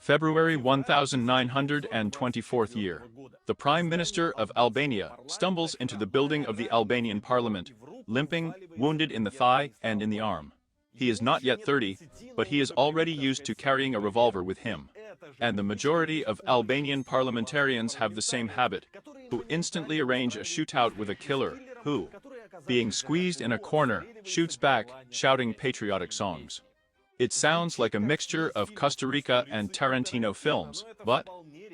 February 1924th year. The Prime Minister of Albania stumbles into the building of the Albanian parliament, limping, wounded in the thigh and in the arm. He is not yet 30, but he is already used to carrying a revolver with him. And the majority of Albanian parliamentarians have the same habit, who instantly arrange a shootout with a killer, who, being squeezed in a corner, shoots back, shouting patriotic songs. It sounds like a mixture of Costa Rica and Tarantino films, but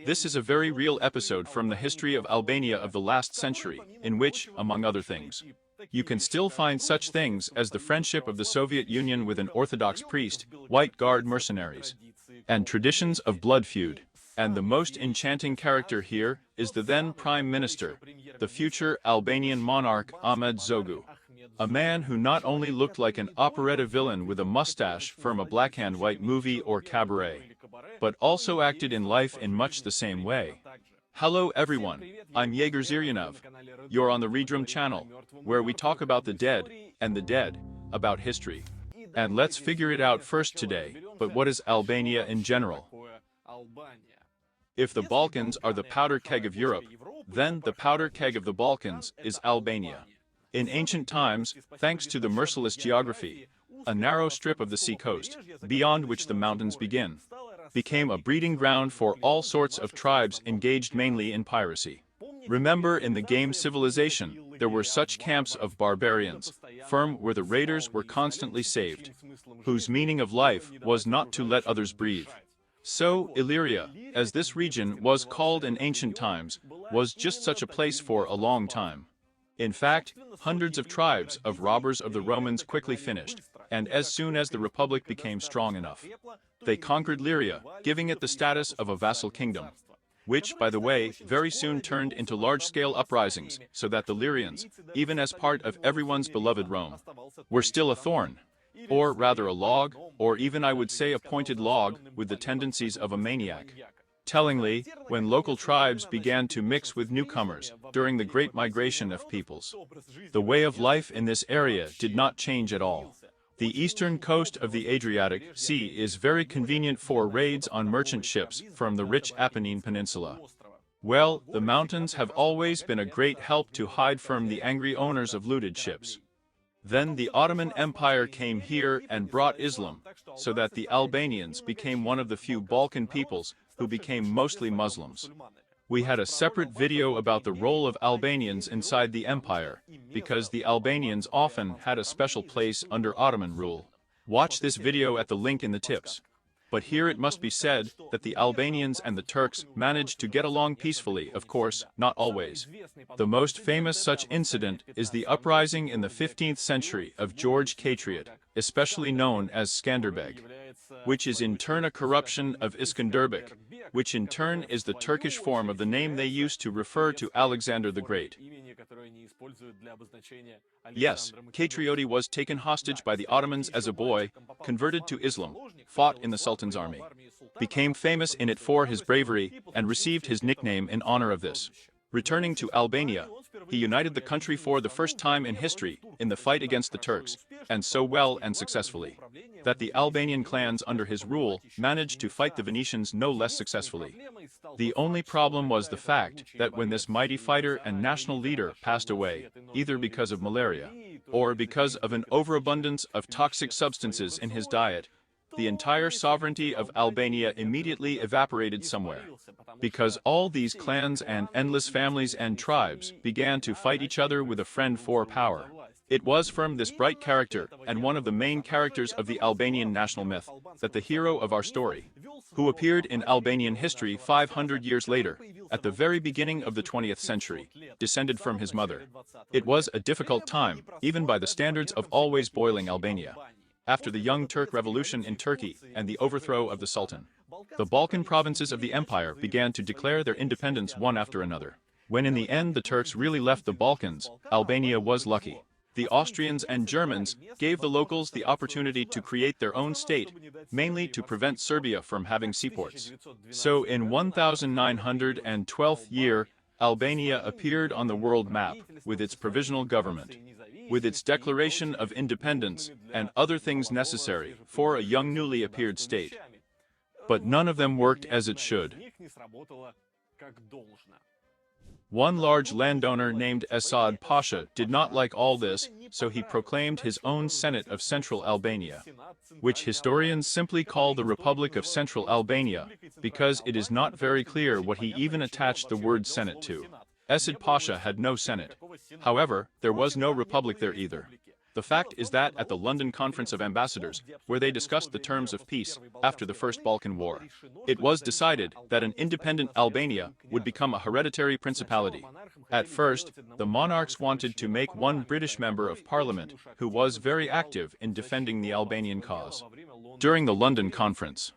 this is a very real episode from the history of Albania of the last century, in which, among other things, you can still find such things as the friendship of the Soviet Union with an Orthodox priest, White Guard mercenaries, and traditions of blood feud. And the most enchanting character here is the then Prime Minister, the future Albanian monarch Ahmet Zogu. A man who not only looked like an operetta villain with a mustache from a black and white movie or cabaret, but also acted in life in much the same way. Hello everyone, I'm Yeager Ziryanov. You're on the Redroom channel, where we talk about the dead, and the dead, about history. And let's figure it out first today, but what is Albania in general? If the Balkans are the powder keg of Europe, then the powder keg of the Balkans is Albania. In ancient times, thanks to the merciless geography, a narrow strip of the sea coast, beyond which the mountains begin, became a breeding ground for all sorts of tribes engaged mainly in piracy. Remember in the game Civilization, there were such camps of barbarians, firm where the raiders were constantly saved, whose meaning of life was not to let others breathe. So, Illyria, as this region was called in ancient times, was just such a place for a long time. In fact, hundreds of tribes of robbers of the Romans quickly finished, and as soon as the Republic became strong enough, they conquered Lyria, giving it the status of a vassal kingdom, which, by the way, very soon turned into large-scale uprisings, so that the Lyrians, even as part of everyone's beloved Rome, were still a thorn, or rather a log, or even I would say a pointed log, with the tendencies of a maniac. Tellingly, when local tribes began to mix with newcomers during the Great Migration of peoples, the way of life in this area did not change at all. The eastern coast of the Adriatic Sea is very convenient for raids on merchant ships from the rich Apennine Peninsula. Well, the mountains have always been a great help to hide from the angry owners of looted ships. Then the Ottoman Empire came here and brought Islam, so that the Albanians became one of the few Balkan peoples who became mostly Muslims. We had a separate video about the role of Albanians inside the empire, because the Albanians often had a special place under Ottoman rule. Watch this video at the link in the tips. But here it must be said that the Albanians and the Turks managed to get along peacefully, of course, not always. The most famous such incident is the uprising in the 15th century of George Katriot, especially known as Skanderbeg, which is in turn a corruption of Iskanderbek, which in turn is the Turkish form of the name they used to refer to Alexander the Great. Yes, Katrioti was taken hostage by the Ottomans as a boy, converted to Islam, fought in the Sultan's army, became famous in it for his bravery, and received his nickname in honor of this. Returning to Albania, he united the country for the first time in history in the fight against the Turks, and so well and successfully, that the Albanian clans under his rule managed to fight the Venetians no less successfully. The only problem was the fact that when this mighty fighter and national leader passed away, either because of malaria, or because of an overabundance of toxic substances in his diet, the entire sovereignty of Albania immediately evaporated somewhere, because all these clans and endless families and tribes began to fight each other with a friend for power. It was from this bright character, and one of the main characters of the Albanian national myth, that the hero of our story, who appeared in Albanian history 500 years later, at the very beginning of the 20th century, descended from his mother. It was a difficult time, even by the standards of always boiling Albania. After the Young Turk Revolution in Turkey and the overthrow of the Sultan, the Balkan provinces of the empire began to declare their independence one after another. When in the end the Turks really left the Balkans, Albania was lucky. The Austrians and Germans gave the locals the opportunity to create their own state, mainly to prevent Serbia from having seaports. So in 1912th year, Albania appeared on the world map, with its provisional government, with its declaration of independence, and other things necessary for a young newly appeared state. but none of them worked as it should. One large landowner named Esad Pasha did not like all this, so he proclaimed his own Senate of Central Albania, which historians simply call the Republic of Central Albania, because it is not very clear what he even attached the word Senate to. Esad Pasha had no Senate. However, there was no republic there either. The fact is that at the London Conference of Ambassadors, where they discussed the terms of peace after the First Balkan War, it was decided that an independent Albania would become a hereditary principality. At first, the monarchs wanted to make one British member of parliament who was very active in defending the Albanian cause during the London Conference.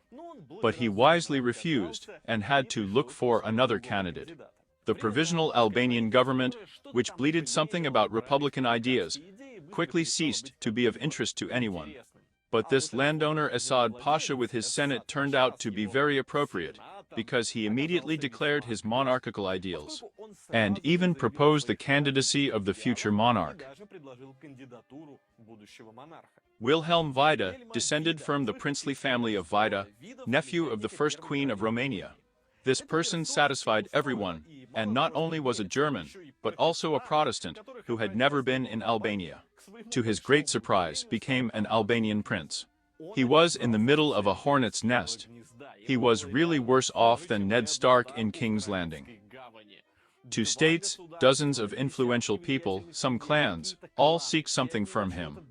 But he wisely refused and had to look for another candidate. The Provisional Albanian government, which bleated something about republican ideas, quickly ceased to be of interest to anyone. But this landowner Esad Pasha with his Senate turned out to be very appropriate, because he immediately declared his monarchical ideals, and even proposed the candidacy of the future monarch. Wilhelm Vida descended from the princely family of Vida, nephew of the first queen of Romania. This person satisfied everyone, and not only was a German, but also a Protestant, who had never been in Albania. To his great surprise, became an Albanian prince. He was in the middle of a hornet's nest. He was really worse off than Ned Stark in King's Landing. Two states, dozens of influential people, some clans, all seek something from him.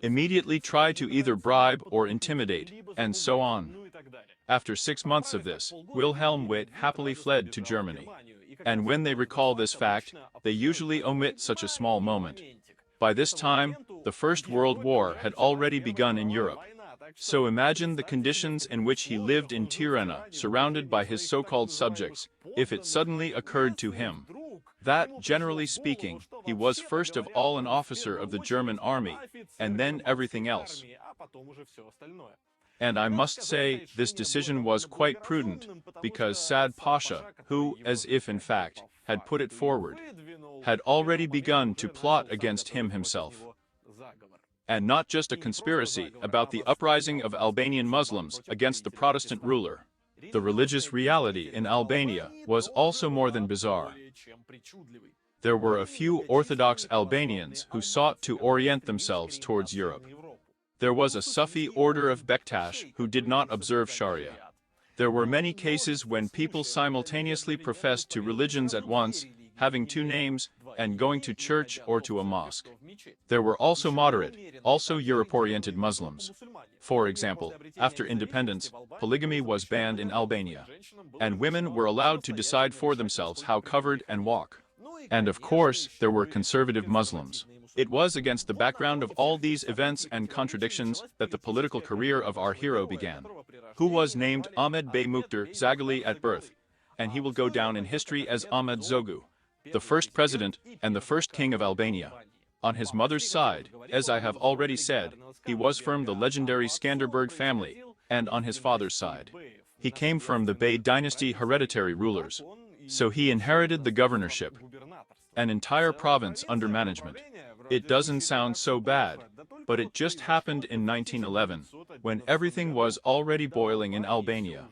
Immediately try to either bribe or intimidate, and so on. After 6 months of this, Wilhelm Witt happily fled to Germany. And when they recall this fact, they usually omit such a small moment. By this time, the First World War had already begun in Europe. So imagine the conditions in which he lived in Tirana, surrounded by his so-called subjects, if it suddenly occurred to him that, generally speaking, he was first of all an officer of the German army, and then everything else. And I must say, this decision was quite prudent, because Sad Pasha, who, as if in fact, had put it forward, had already begun to plot against him himself. And not just a conspiracy about the uprising of Albanian Muslims against the Protestant ruler. The religious reality in Albania was also more than bizarre. There were a few Orthodox Albanians who sought to orient themselves towards Europe. There was a Sufi order of Bektash who did not observe Sharia. There were many cases when people simultaneously professed two religions at once, having two names, and going to church or to a mosque. There were also moderate, also Europe-oriented Muslims. For example, after independence, polygamy was banned in Albania, and women were allowed to decide for themselves how covered and walk. And of course, there were conservative Muslims. It was against the background of all these events and contradictions that the political career of our hero began, who was named Ahmet Bey Mukhtar Zagali at birth, and he will go down in history as Ahmet Zogu, the first president and the first king of Albania. On his mother's side, as I have already said, he was from the legendary Skanderberg family, and on his father's side, he came from the Bey dynasty hereditary rulers. So he inherited the governorship, an entire province under management. It doesn't sound so bad, but it just happened in 1911, when everything was already boiling in Albania.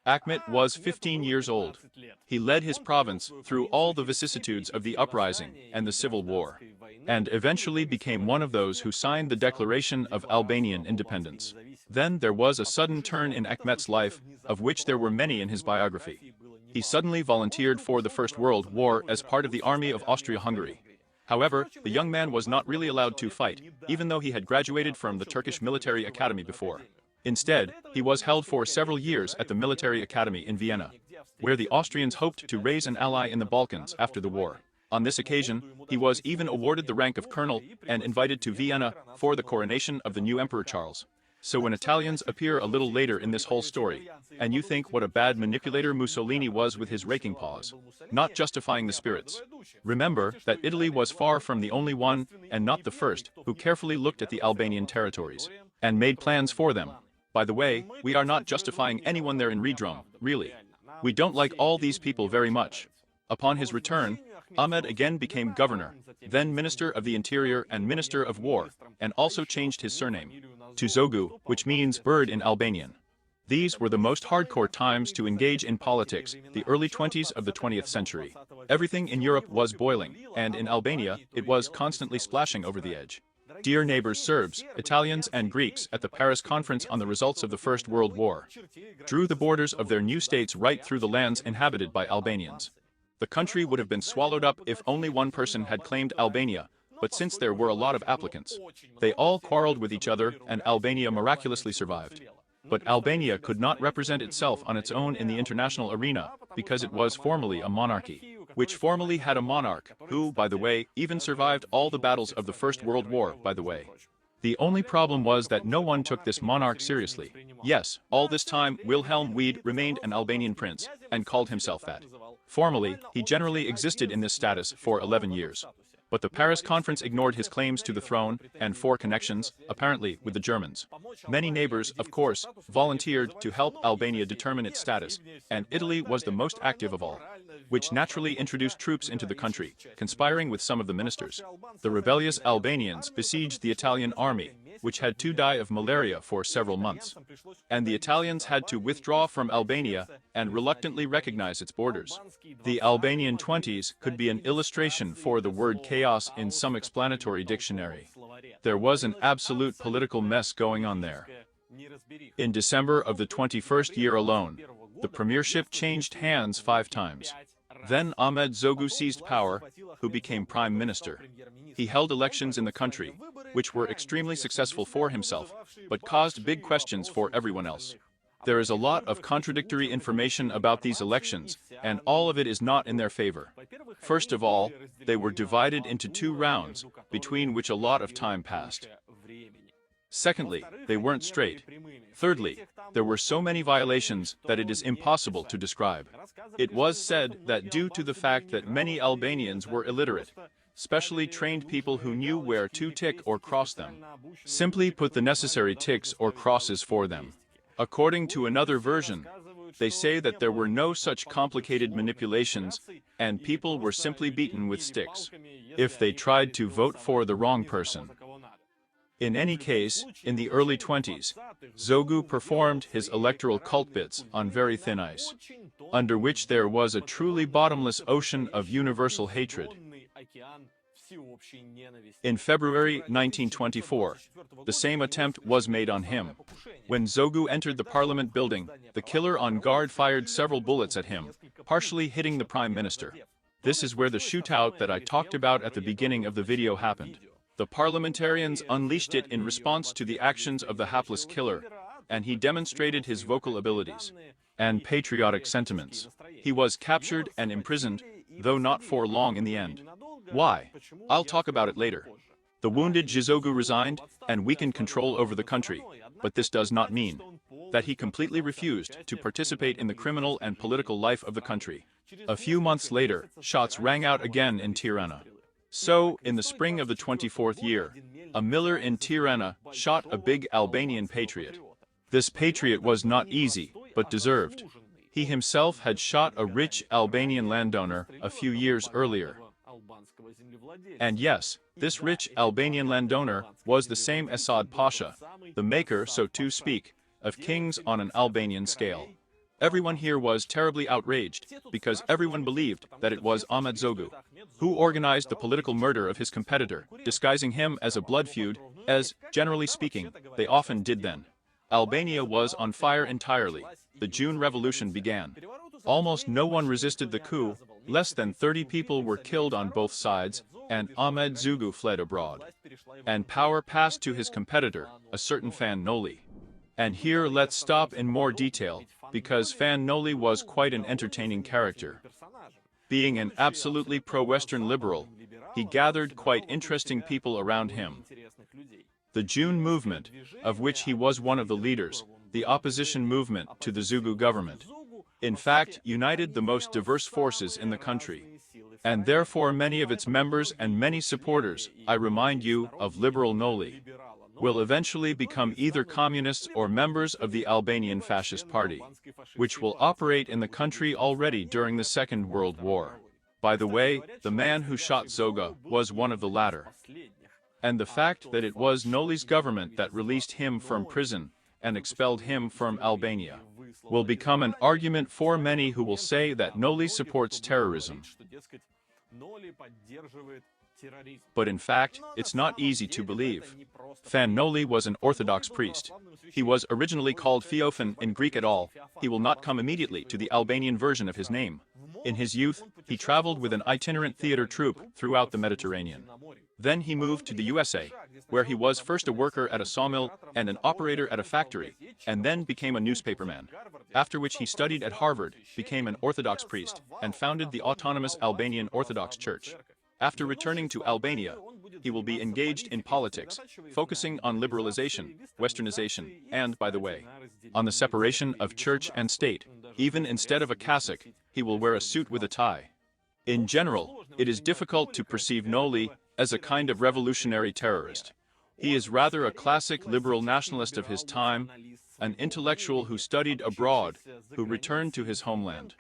Ahmet was 15 years old. He led his province through all the vicissitudes of the uprising and the civil war, and eventually became one of those who signed the Declaration of Albanian Independence. Then there was a sudden turn in Ahmet's life, of which there were many in his biography. He suddenly volunteered for the First World War as part of the army of Austria-Hungary. However, the young man was not really allowed to fight, even though he had graduated from the Turkish military academy before. Instead, he was held for several years at the military academy in Vienna, where the Austrians hoped to raise an ally in the Balkans after the war. On this occasion, he was even awarded the rank of colonel and invited to Vienna for the coronation of the new Emperor Charles. So when Italians appear a little later in this whole story, and you think what a bad manipulator Mussolini was with his raking paws, not justifying the spirits. Remember that Italy was far from the only one, and not the first, who carefully looked at the Albanian territories, and made plans for them. By the way, we are not justifying anyone there in Redroom, really. We don't like all these people very much. Upon his return, Ahmet again became governor, then Minister of the Interior and Minister of War, and also changed his surname to Zogu, which means bird in Albanian. These were the most hardcore times to engage in politics, the early 20s of the 20th century. Everything in Europe was boiling, and in Albania, it was constantly splashing over the edge. Dear neighbors Serbs, Italians and Greeks at the Paris Conference on the results of the First World War drew the borders of their new states right through the lands inhabited by Albanians. The country would have been swallowed up if only one person had claimed Albania, but since there were a lot of applicants, they all quarreled with each other and Albania miraculously survived. But Albania could not represent itself on its own in the international arena because it was formally a monarchy, which formally had a monarch who, by the way, even survived all the battles of the First World War, by the way. The only problem was that no one took this monarch seriously. Yes, all this time Wilhelm II remained an Albanian prince and called himself that. Formally, he generally existed in this status for 11 years. But the Paris Conference ignored his claims to the throne and 4 connections, apparently, with the Germans. Many neighbors, of course, volunteered to help Albania determine its status, and Italy was the most active of all, which naturally introduced troops into the country, conspiring with some of the ministers. The rebellious Albanians besieged the Italian army, which had to die of malaria for several months. And the Italians had to withdraw from Albania and reluctantly recognize its borders. The Albanian 20s could be an illustration for the word chaos in some explanatory dictionary. There was an absolute political mess going on there. In December of the 21st year alone, the premiership changed hands 5 times. Then Ahmet Zogu seized power, who became prime minister. He held elections in the country, which were extremely successful for himself, but caused big questions for everyone else. There is a lot of contradictory information about these elections, and all of it is not in their favor. First of all, they were divided into 2 rounds, between which a lot of time passed. Secondly, they weren't straight. Thirdly, there were so many violations that it is impossible to describe. It was said that due to the fact that many Albanians were illiterate, specially trained people who knew where to tick or cross them, simply put the necessary ticks or crosses for them. According to another version, they say that there were no such complicated manipulations, and people were simply beaten with sticks if they tried to vote for the wrong person. In any case, in the early 20s, Zogu performed his electoral cult bits on very thin ice, under which there was a truly bottomless ocean of universal hatred. In February 1924, the same attempt was made on him. When Zogu entered the parliament building, the killer on guard fired several bullets at him, partially hitting the prime minister. This is where the shootout that I talked about at the beginning of the video happened. The parliamentarians unleashed it in response to the actions of the hapless killer, and he demonstrated his vocal abilities and patriotic sentiments. He was captured and imprisoned, though not for long in the end. Why? I'll talk about it later. The wounded Zogu resigned and weakened control over the country, but this does not mean that he completely refused to participate in the criminal and political life of the country. A few months later, shots rang out again in Tirana. So, in the spring of the 24th year, a miller in Tirana shot a big Albanian patriot. This patriot was not easy, but deserved. He himself had shot a rich Albanian landowner a few years earlier. And yes, this rich Albanian landowner was the same Asad Pasha, the maker, so to speak, of kings on an Albanian scale. Everyone here was terribly outraged, because everyone believed that it was Ahmet Zogu who organized the political murder of his competitor, disguising him as a blood feud, as, generally speaking, they often did then. Albania was on fire entirely. The June Revolution began. Almost no one resisted the coup, less than 30 people were killed on both sides, and Ahmet Zogu fled abroad. And power passed to his competitor, a certain Fan Noli. And here let's stop in more detail, because Fan Noli was quite an entertaining character. Being an absolutely pro-Western liberal, he gathered quite interesting people around him. The June movement, of which he was one of the leaders, the opposition movement to the Zogu government, in fact, united the most diverse forces in the country. And therefore many of its members and many supporters, I remind you, of liberal Noli, will eventually become either communists or members of the Albanian Fascist Party, which will operate in the country already during the Second World War. By the way, the man who shot Zogu was one of the latter. And the fact that it was Noli's government that released him from prison and expelled him from Albania, will become an argument for many who will say that Noli supports terrorism. But in fact, it's not easy to believe. Fan Noli was an Orthodox priest. He was originally called Theophan in Greek at all. He will not come immediately to the Albanian version of his name. In his youth, he traveled with an itinerant theater troupe throughout the Mediterranean. Then he moved to the USA, where he was first a worker at a sawmill and an operator at a factory, and then became a newspaperman. After which he studied at Harvard, became an Orthodox priest, and founded the autonomous Albanian Orthodox Church. After returning to Albania, he will be engaged in politics, focusing on liberalization, westernization, and, by the way, on the separation of church and state. Even instead of a cassock, he will wear a suit with a tie. In general, it is difficult to perceive Noli as a kind of revolutionary terrorist. He is rather a classic liberal nationalist of his time, an intellectual who studied abroad, who returned to his homeland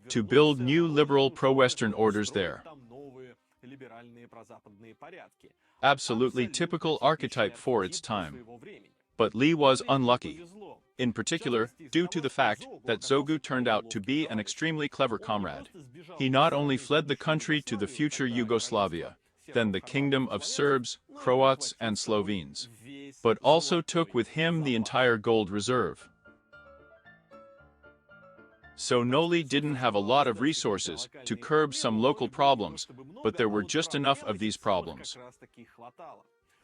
to build new liberal pro-Western orders there. Absolutely typical archetype for its time. But Lee was unlucky. In particular, due to the fact that Zogu turned out to be an extremely clever comrade. He not only fled the country to the future Yugoslavia, then the kingdom of Serbs, Croats, and Slovenes, but also took with him the entire gold reserve. So Noli didn't have a lot of resources to curb some local problems, but there were just enough of these problems.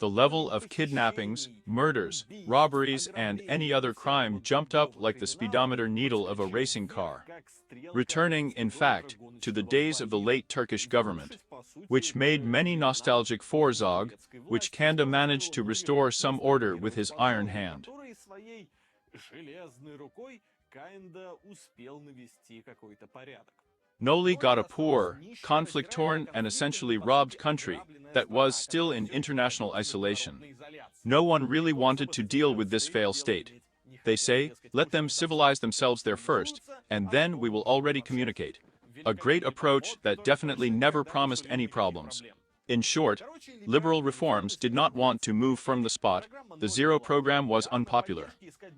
The level of kidnappings, murders, robberies, and any other crime jumped up like the speedometer needle of a racing car, returning, in fact, to the days of the late Turkish government, which made many nostalgic for Zog, which Kanda managed to restore some order with his iron hand. Noli got a poor, conflict-torn, and essentially robbed country that was still in international isolation. No one really wanted to deal with this failed state. They say, let them civilize themselves there first, and then we will already communicate. A great approach that definitely never promised any problems. In short, liberal reforms did not want to move from the spot. The Zero program was unpopular.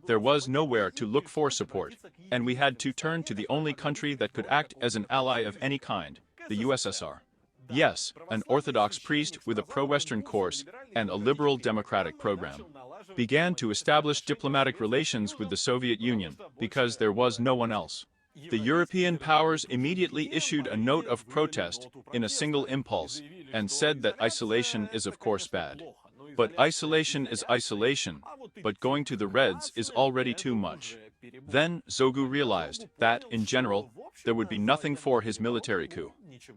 There was nowhere to look for support, and we had to turn to the only country that could act as an ally of any kind, the USSR. Yes, an Orthodox priest with a pro-Western course and a liberal democratic program began to establish diplomatic relations with the Soviet Union because there was no one else. The European powers immediately issued a note of protest in a single impulse and said that isolation is of course bad. But isolation is isolation, but going to the Reds is already too much. Then Zogu realized that, in general, there would be nothing for his military coup.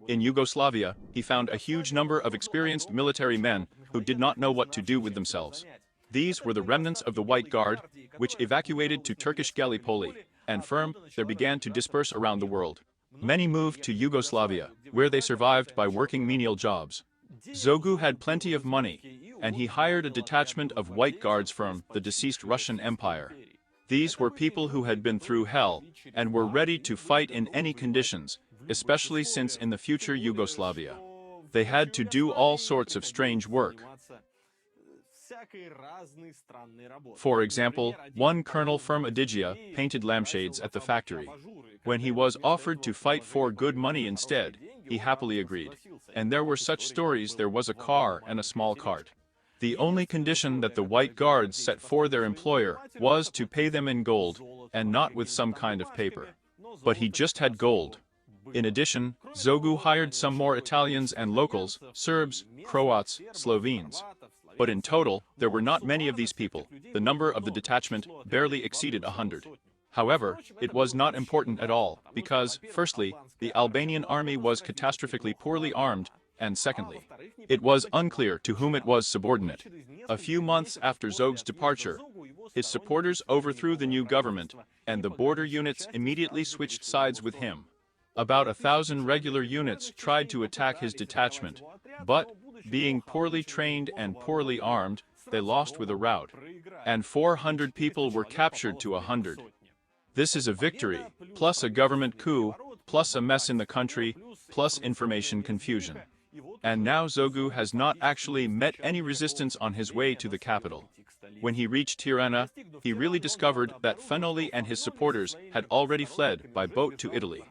In Yugoslavia, he found a huge number of experienced military men who did not know what to do with themselves. These were the remnants of the White Guard, which evacuated to Turkish Gallipoli, and there began to disperse around the world. Many moved to Yugoslavia, where they survived by working menial jobs. Zogu had plenty of money, and he hired a detachment of White Guards from the deceased Russian Empire. These were people who had been through hell, and were ready to fight in any conditions, especially since in the future Yugoslavia, they had to do all sorts of strange work. For example, one colonel from Adigea painted lampshades at the factory. When he was offered to fight for good money instead, he happily agreed. And there were such stories. There was a car and a small cart. The only condition that the White Guards set for their employer was to pay them in gold, and not with some kind of paper. But he just had gold. In addition, Zogu hired some more Italians and locals, Serbs, Croats, Slovenes. But in total, there were not many of these people. The number of the detachment barely exceeded 100. However, it was not important at all, because, firstly, the Albanian army was catastrophically poorly armed, and secondly, it was unclear to whom it was subordinate. A few months after Zog's departure, his supporters overthrew the new government, and the border units immediately switched sides with him. About 1,000 regular units tried to attack his detachment, but, being poorly trained and poorly armed, they lost with a rout, and 400 people were captured to 100. This is a victory, plus a government coup, plus a mess in the country, plus information confusion. And now Zogu has not actually met any resistance on his way to the capital. When he reached Tirana, he really discovered that Fenoli and his supporters had already fled by boat to Italy.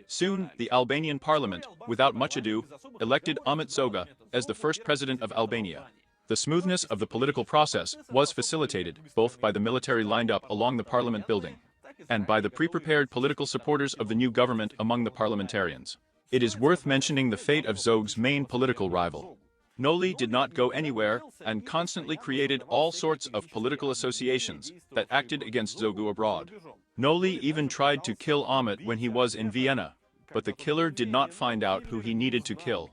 Soon, the Albanian parliament, without much ado, elected Ahmet Zogu as the first president of Albania. The smoothness of the political process was facilitated both by the military lined up along the parliament building and by the pre-prepared political supporters of the new government among the parliamentarians. It is worth mentioning the fate of Zogu's main political rival. Noli did not go anywhere and constantly created all sorts of political associations that acted against Zogu abroad. Noli even tried to kill Ahmet when he was in Vienna, but the killer did not find out who he needed to kill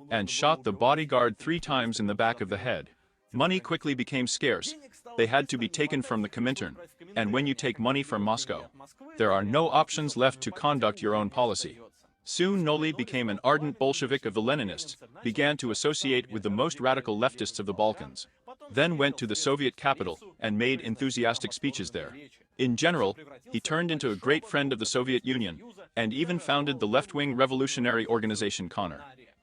and shot the bodyguard 3 times in the back of the head. Money quickly became scarce. They had to be taken from the Comintern, and when you take money from Moscow, there are no options left to conduct your own policy. Soon Noli became an ardent Bolshevik of the Leninists, began to associate with the most radical leftists of the Balkans, then went to the Soviet capital and made enthusiastic speeches there. In general, he turned into a great friend of the Soviet Union, and even founded the left-wing revolutionary organization Conor.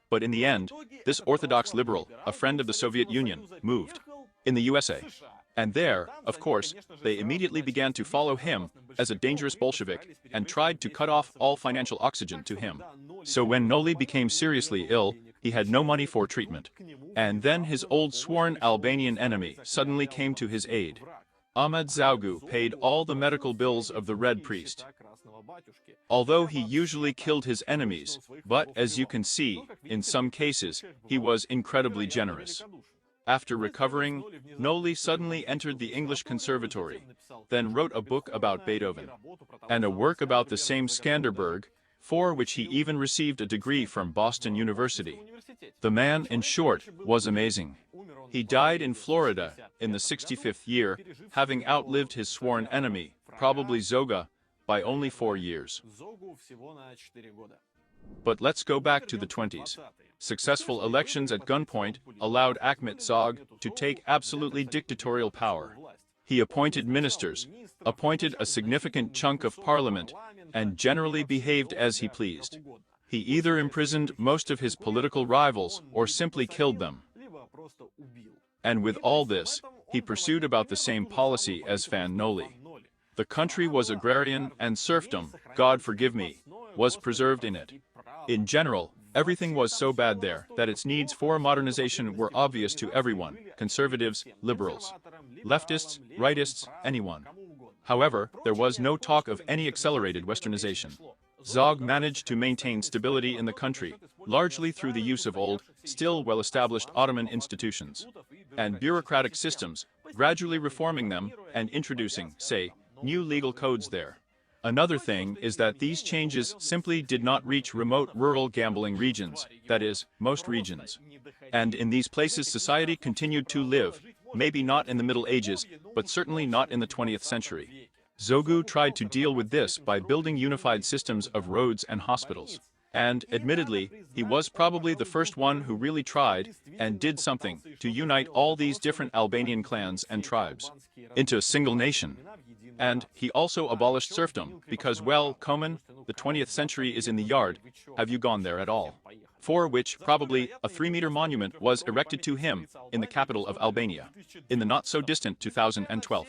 But in the end, this orthodox liberal, a friend of the Soviet Union, moved in the USA. And there, of course, they immediately began to follow him as a dangerous Bolshevik and tried to cut off all financial oxygen to him. So when Noli became seriously ill, he had no money for treatment. And then his old sworn Albanian enemy suddenly came to his aid. Ahmet Zogu paid all the medical bills of the Red Priest. Although he usually killed his enemies, but as you can see, in some cases, he was incredibly generous. After recovering, Noli suddenly entered the English Conservatory, then wrote a book about Beethoven, and a work about the same Skanderberg, for which he even received a degree from Boston University. The man, in short, was amazing. He died in Florida in the 65th year, having outlived his sworn enemy, probably Zogu, by only 4 years. But let's go back to the 20s. Successful elections at gunpoint allowed Ahmet Zogu to take absolutely dictatorial power. He appointed ministers, appointed a significant chunk of parliament, and generally behaved as he pleased. He either imprisoned most of his political rivals or simply killed them. And with all this, he pursued about the same policy as Fan Noli. The country was agrarian and serfdom, God forgive me, was preserved in it. In general, everything was so bad there that its needs for modernization were obvious to everyone, conservatives, liberals, leftists, rightists, anyone. However, there was no talk of any accelerated westernization. Zogu managed to maintain stability in the country, largely through the use of old, still well-established Ottoman institutions and bureaucratic systems, gradually reforming them and introducing, say, new legal codes there. Another thing is that these changes simply did not reach remote rural gambling regions, that is, most regions. And in these places society continued to live, maybe not in the Middle Ages, but certainly not in the 20th century. Zogu tried to deal with this by building unified systems of roads and hospitals. And, admittedly, he was probably the first one who really tried, and did something, to unite all these different Albanian clans and tribes into a single nation. And he also abolished serfdom, because, well, Komen, the 20th century is in the yard, have you gone there at all? For which, probably, a 3-meter monument was erected to him, in the capital of Albania, in the not-so-distant 2012.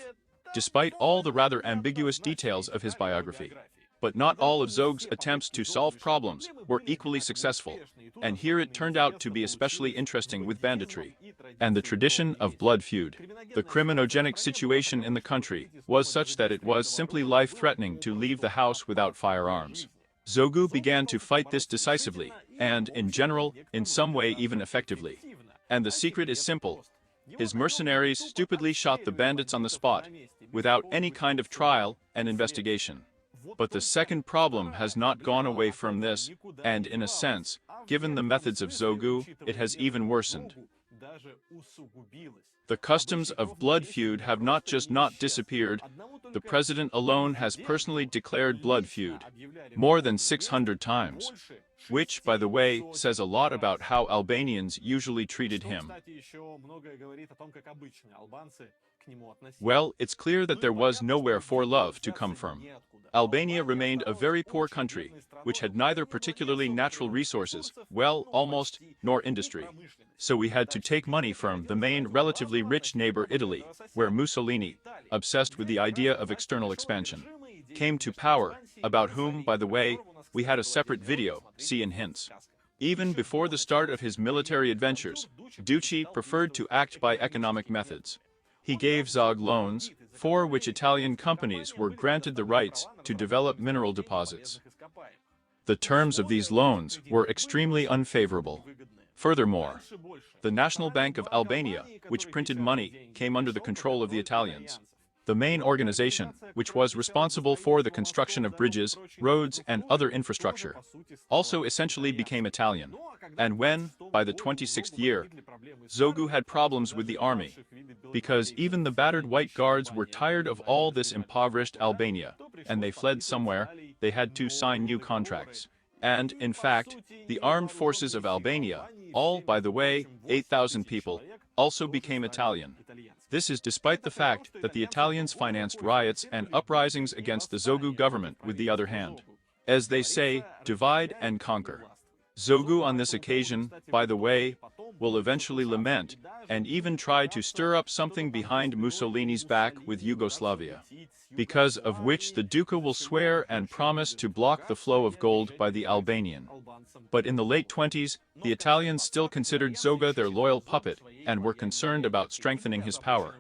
Despite all the rather ambiguous details of his biography. But not all of Zogu's attempts to solve problems were equally successful, and here it turned out to be especially interesting with banditry and the tradition of blood feud. The criminogenic situation in the country was such that it was simply life-threatening to leave the house without firearms. Zogu began to fight this decisively, and, in general, in some way even effectively. And the secret is simple. His mercenaries stupidly shot the bandits on the spot, without any kind of trial and investigation. But the second problem has not gone away from this, and in a sense, given the methods of Zogu, it has even worsened. The customs of blood feud have not just not disappeared, the president alone has personally declared blood feud more than 600 times. which, by the way, says a lot about how Albanians usually treated him. Well, it's clear that there was nowhere for love to come from. Albania remained a very poor country, which had neither particularly natural resources, well, almost, nor industry. So we had to take money from the main relatively rich neighbor Italy, where Mussolini, obsessed with the idea of external expansion, came to power, about whom, by the way, we had a separate video, see in hints. Even before the start of his military adventures, Ducci preferred to act by economic methods. He gave Zog loans, for which Italian companies were granted the rights to develop mineral deposits. The terms of these loans were extremely unfavorable. Furthermore, the National Bank of Albania, which printed money, came under the control of the Italians. The main organization, which was responsible for the construction of bridges, roads, and other infrastructure, also essentially became Italian. And when, by the 26th year, Zogu had problems with the army, because even the battered white guards were tired of all this impoverished Albania, and they fled somewhere, they had to sign new contracts. And, in fact, the armed forces of Albania, all, by the way, 8,000 people, also became Italian. This is despite the fact that the Italians financed riots and uprisings against the Zogu government with the other hand. As they say, divide and conquer. Zogu on this occasion, by the way, will eventually lament, and even try to stir up something behind Mussolini's back with Yugoslavia, because of which the Duca will swear and promise to block the flow of gold by the Albanian. But in the late 20s, the Italians still considered Zogu their loyal puppet, and were concerned about strengthening his power.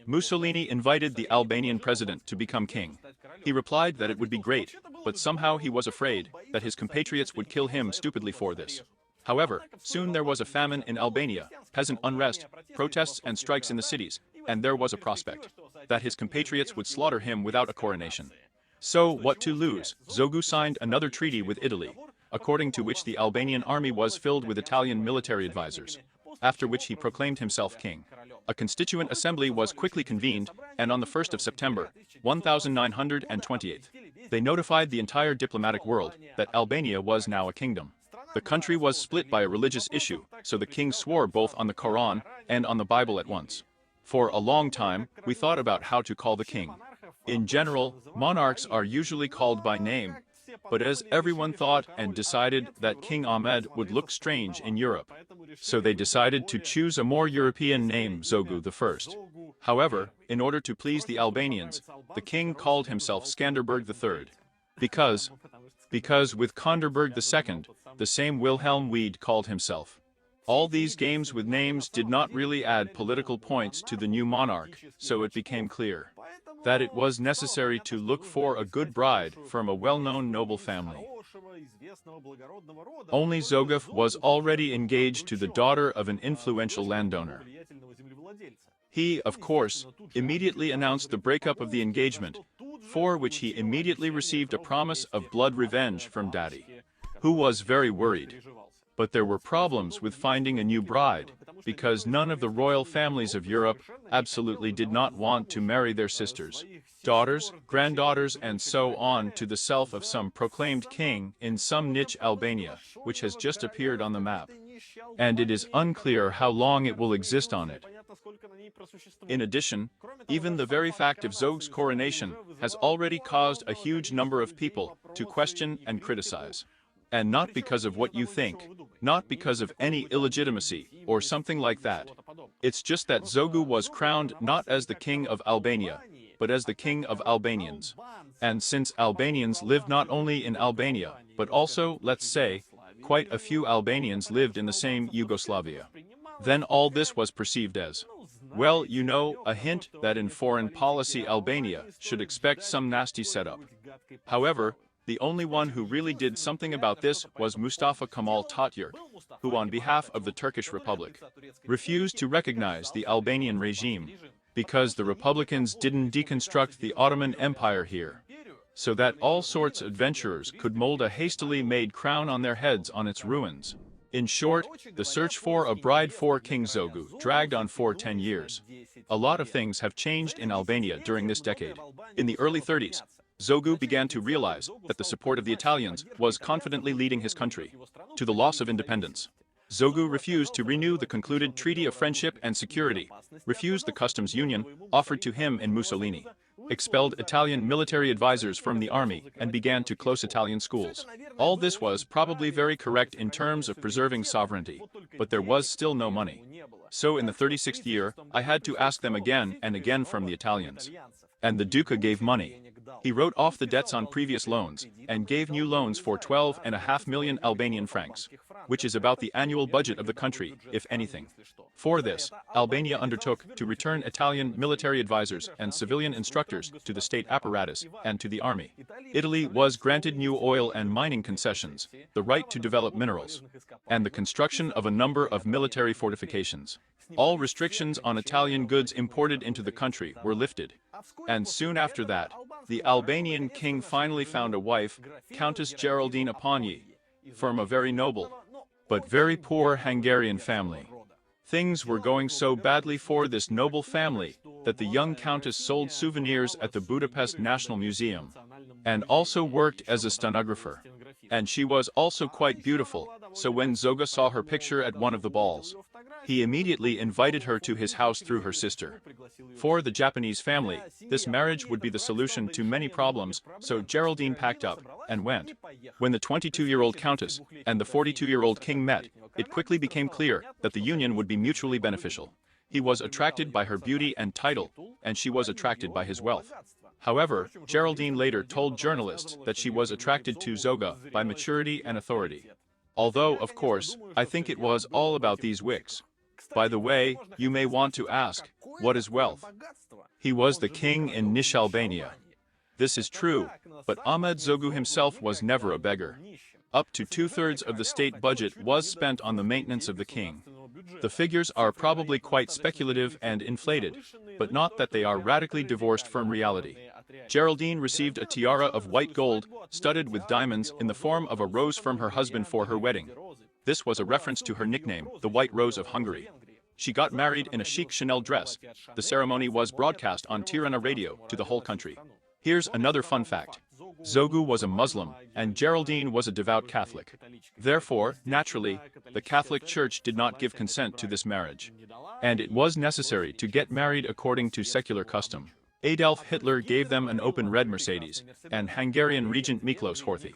Mussolini invited the Albanian president to become king. He replied that it would be great, but somehow he was afraid that his compatriots would kill him stupidly for this. However, soon there was a famine in Albania, peasant unrest, protests and strikes in the cities, and there was a prospect that his compatriots would slaughter him without a coronation. So, what to lose? Zogu signed another treaty with Italy, according to which the Albanian army was filled with Italian military advisors, after which he proclaimed himself king. A constituent assembly was quickly convened, and on the 1st of September, 1928, they notified the entire diplomatic world that Albania was now a kingdom. The country was split by a religious issue, so the king swore both on the Quran and on the Bible at once. For a long time, we thought about how to call the king. In general, monarchs are usually called by name, but as everyone thought and decided that King Ahmed would look strange in Europe, so they decided to choose a more European name, Zogu I. However, in order to please the Albanians, the king called himself Skanderberg III, because with Konderberg II, the same Wilhelm Weed called himself. All these games with names did not really add political points to the new monarch, so it became clear that it was necessary to look for a good bride from a well-known noble family. Only Zogu was already engaged to the daughter of an influential landowner. He, of course, immediately announced the breakup of the engagement, for which he immediately received a promise of blood revenge from Daddy, who was very worried. But there were problems with finding a new bride, because none of the royal families of Europe absolutely did not want to marry their sisters, daughters, granddaughters and so on to the self of some proclaimed king in some niche Albania, which has just appeared on the map. And it is unclear how long it will exist on it. In addition, even the very fact of Zogu's coronation has already caused a huge number of people to question and criticize. And not because of what you think, not because of any illegitimacy or something like that. It's just that Zogu was crowned not as the king of Albania, but as the king of Albanians. And since Albanians lived not only in Albania, but also, let's say, quite a few Albanians lived in the same Yugoslavia, then all this was perceived as, well, you know, a hint that in foreign policy Albania should expect some nasty setup. However, the only one who really did something about this was Mustafa Kemal Atatürk, who on behalf of the Turkish Republic refused to recognize the Albanian regime, because the Republicans didn't deconstruct the Ottoman Empire here, so that all sorts of adventurers could mold a hastily made crown on their heads on its ruins. In short, the search for a bride for King Zogu dragged on for 10 years. A lot of things have changed in Albania during this decade. In the early 30s, Zogu began to realize that the support of the Italians was confidently leading his country to the loss of independence. Zogu refused to renew the concluded Treaty of Friendship and Security, refused the customs union offered to him and Mussolini, expelled Italian military advisors from the army, and began to close Italian schools. All this was probably very correct in terms of preserving sovereignty, but there was still no money. So in the 36th year, I had to ask them again and again from the Italians. And the Duca gave money. He wrote off the debts on previous loans, and gave new loans for 12.5 million Albanian francs, which is about the annual budget of the country, if anything. For this, Albania undertook to return Italian military advisors and civilian instructors to the state apparatus and to the army. Italy was granted new oil and mining concessions, the right to develop minerals, and the construction of a number of military fortifications. All restrictions on Italian goods imported into the country were lifted. And soon after that, the Albanian king finally found a wife, Countess Geraldine Apanyi, from a very noble, but very poor Hungarian family. Things were going so badly for this noble family that the young countess sold souvenirs at the Budapest National Museum, and also worked as a stenographer. And she was also quite beautiful, so when Zogu saw her picture at one of the balls, he immediately invited her to his house through her sister. For the Japanese family, this marriage would be the solution to many problems, so Geraldine packed up and went. When the 22-year-old countess and the 42-year-old king met, it quickly became clear that the union would be mutually beneficial. He was attracted by her beauty and title, and she was attracted by his wealth. However, Geraldine later told journalists that she was attracted to Zogu by maturity and authority. Although, of course, I think it was all about these wicks. By the way, you may want to ask, what is wealth? He was the king in Nish Albania. This is true, but Ahmet Zogu himself was never a beggar. Up to 2/3 of the state budget was spent on the maintenance of the king. The figures are probably quite speculative and inflated, but not that they are radically divorced from reality. Geraldine received a tiara of white gold, studded with diamonds in the form of a rose from her husband for her wedding. This was a reference to her nickname, the White Rose of Hungary. She got married in a chic Chanel dress. The ceremony was broadcast on Tirana radio to the whole country. Here's another fun fact. Zogu was a Muslim, and Geraldine was a devout Catholic. Therefore, naturally, the Catholic Church did not give consent to this marriage. And it was necessary to get married according to secular custom. Adolf Hitler gave them an open red Mercedes, and Hungarian regent Miklos Horthy,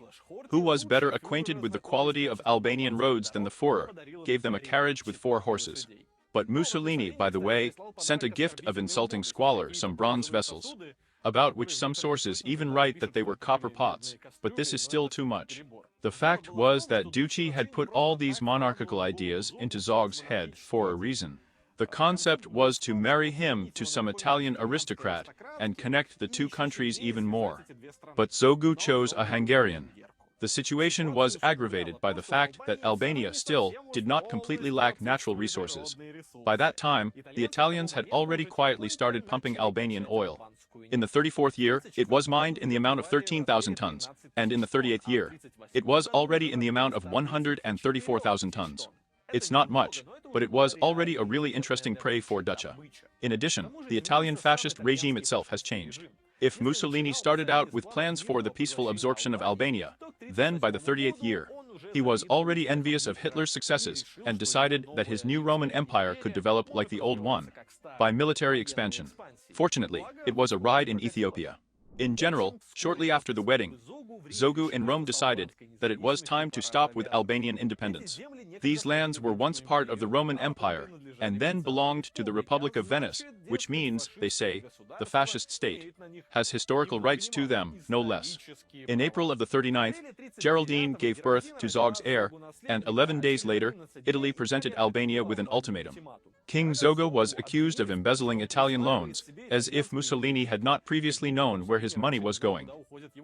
who was better acquainted with the quality of Albanian roads than the Führer, gave them a carriage with 4 horses. But Mussolini, by the way, sent a gift of insulting squalor, some bronze vessels, about which some sources even write that they were copper pots, but this is still too much. The fact was that Ducci had put all these monarchical ideas into Zog's head for a reason. The concept was to marry him to some Italian aristocrat and connect the two countries even more. But Zogu chose a Hungarian. The situation was aggravated by the fact that Albania still did not completely lack natural resources. By that time, the Italians had already quietly started pumping Albanian oil. In the 34th year, it was mined in the amount of 13,000 tons, and in the 38th year, it was already in the amount of 134,000 tons. It's not much, but it was already a really interesting prey for Ducha. In addition, the Italian fascist regime itself has changed. If Mussolini started out with plans for the peaceful absorption of Albania, then by the 38th year, he was already envious of Hitler's successes and decided that his new Roman Empire could develop like the old one, by military expansion. Fortunately, it was a ride in Ethiopia. In general, shortly after the wedding, Zogu in Rome decided that it was time to stop with Albanian independence. These lands were once part of the Roman Empire, and then belonged to the Republic of Venice, which means, they say, the fascist state has historical rights to them, no less. In April of the 39th, Geraldine gave birth to Zog's heir, and 11 days later, Italy presented Albania with an ultimatum. King Zogu was accused of embezzling Italian loans, as if Mussolini had not previously known where his money was going.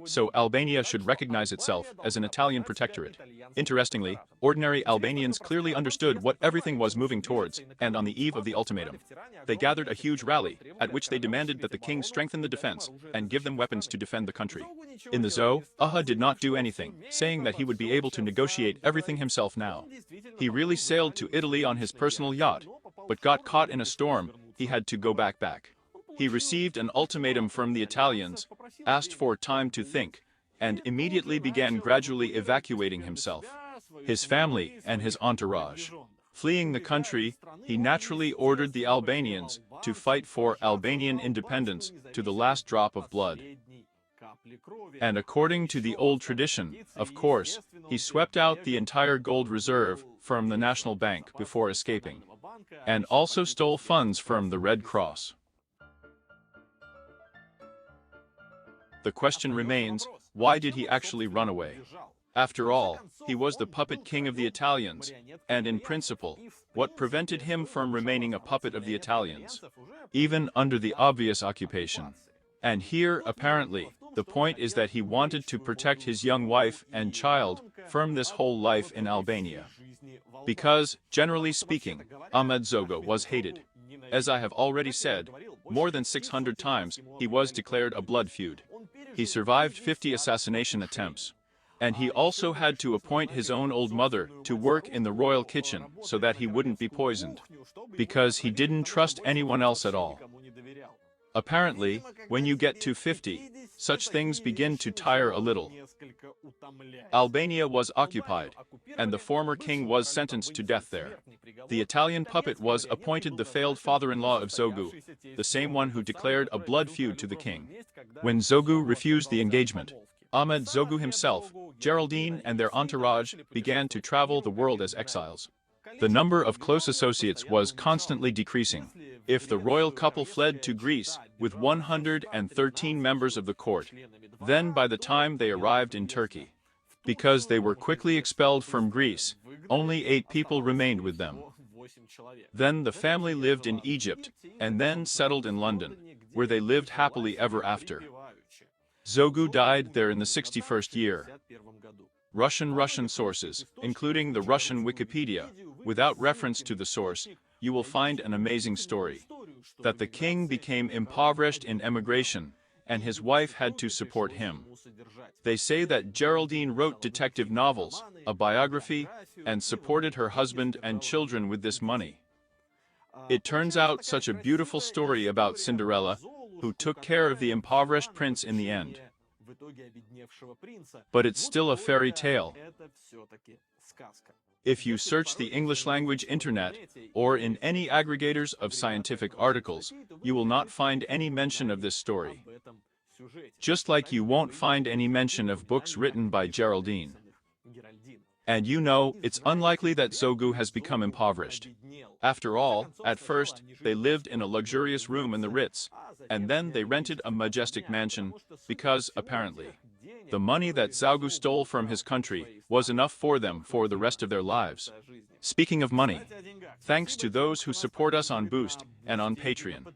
So Albania should recognize itself as an Italian protectorate. Interestingly, ordinary Albanians clearly understood what everything was moving towards, and on the eve of the ultimatum, they gathered a huge rally, at which they demanded that the king strengthen the defense, and give them weapons to defend the country. In the zoo, Aha did not do anything, saying that he would be able to negotiate everything himself now. He really sailed to Italy on his personal yacht, but got caught in a storm. He had to go back. He received an ultimatum from the Italians, asked for time to think, and immediately began gradually evacuating himself, his family, and his entourage. Fleeing the country, he naturally ordered the Albanians to fight for Albanian independence to the last drop of blood. And according to the old tradition, of course, he swept out the entire gold reserve from the National Bank before escaping, and also stole funds from the Red Cross. The question remains, why did he actually run away? After all, he was the puppet king of the Italians, and in principle, what prevented him from remaining a puppet of the Italians, even under the obvious occupation? And here, apparently, the point is that he wanted to protect his young wife and child from this whole life in Albania. Because, generally speaking, Ahmet Zogu was hated. As I have already said, more than 600 times, he was declared a blood feud. He survived 50 assassination attempts. And he also had to appoint his own old mother to work in the royal kitchen so that he wouldn't be poisoned, because he didn't trust anyone else at all. Apparently, when you get to 50, such things begin to tire a little. Albania was occupied, and the former king was sentenced to death there. The Italian puppet was appointed the failed father-in-law of Zogu, the same one who declared a blood feud to the king. When Zogu refused the engagement, Ahmet Zogu himself, Geraldine and their entourage began to travel the world as exiles. The number of close associates was constantly decreasing. If the royal couple fled to Greece with 113 members of the court, then by the time they arrived in Turkey, because they were quickly expelled from Greece, only 8 people remained with them. Then the family lived in Egypt, and then settled in London, where they lived happily ever after. Zogu died there in the 61st year. Russian sources, including the Russian Wikipedia, without reference to the source, you will find an amazing story. That the king became impoverished in emigration, and his wife had to support him. They say that Geraldine wrote detective novels, a biography, and supported her husband and children with this money. It turns out such a beautiful story about Cinderella, who took care of the impoverished prince in the end. But it's still a fairy tale. If you search the English language internet, or in any aggregators of scientific articles, you will not find any mention of this story. Just like you won't find any mention of books written by Geraldine. And you know, it's unlikely that Zogu has become impoverished. After all, at first, they lived in a luxurious room in the Ritz, and then they rented a majestic mansion, because, apparently, the money that Zogu stole from his country was enough for them for the rest of their lives. Speaking of money, thanks to those who support us on Boost and on Patreon.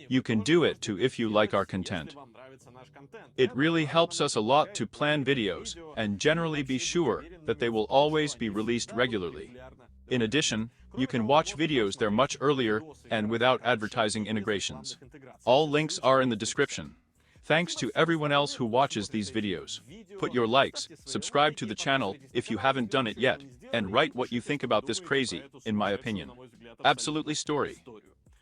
You can do it too if you like our content. It really helps us a lot to plan videos and generally be sure that they will always be released regularly. In addition, you can watch videos there much earlier and without advertising integrations. All links are in the description. Thanks to everyone else who watches these videos. Put your likes, subscribe to the channel if you haven't done it yet, and write what you think about this crazy, in my opinion, absolutely story.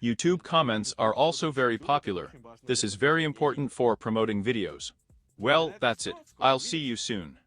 YouTube comments are also very popular. This is very important for promoting videos. Well, that's it. I'll see you soon.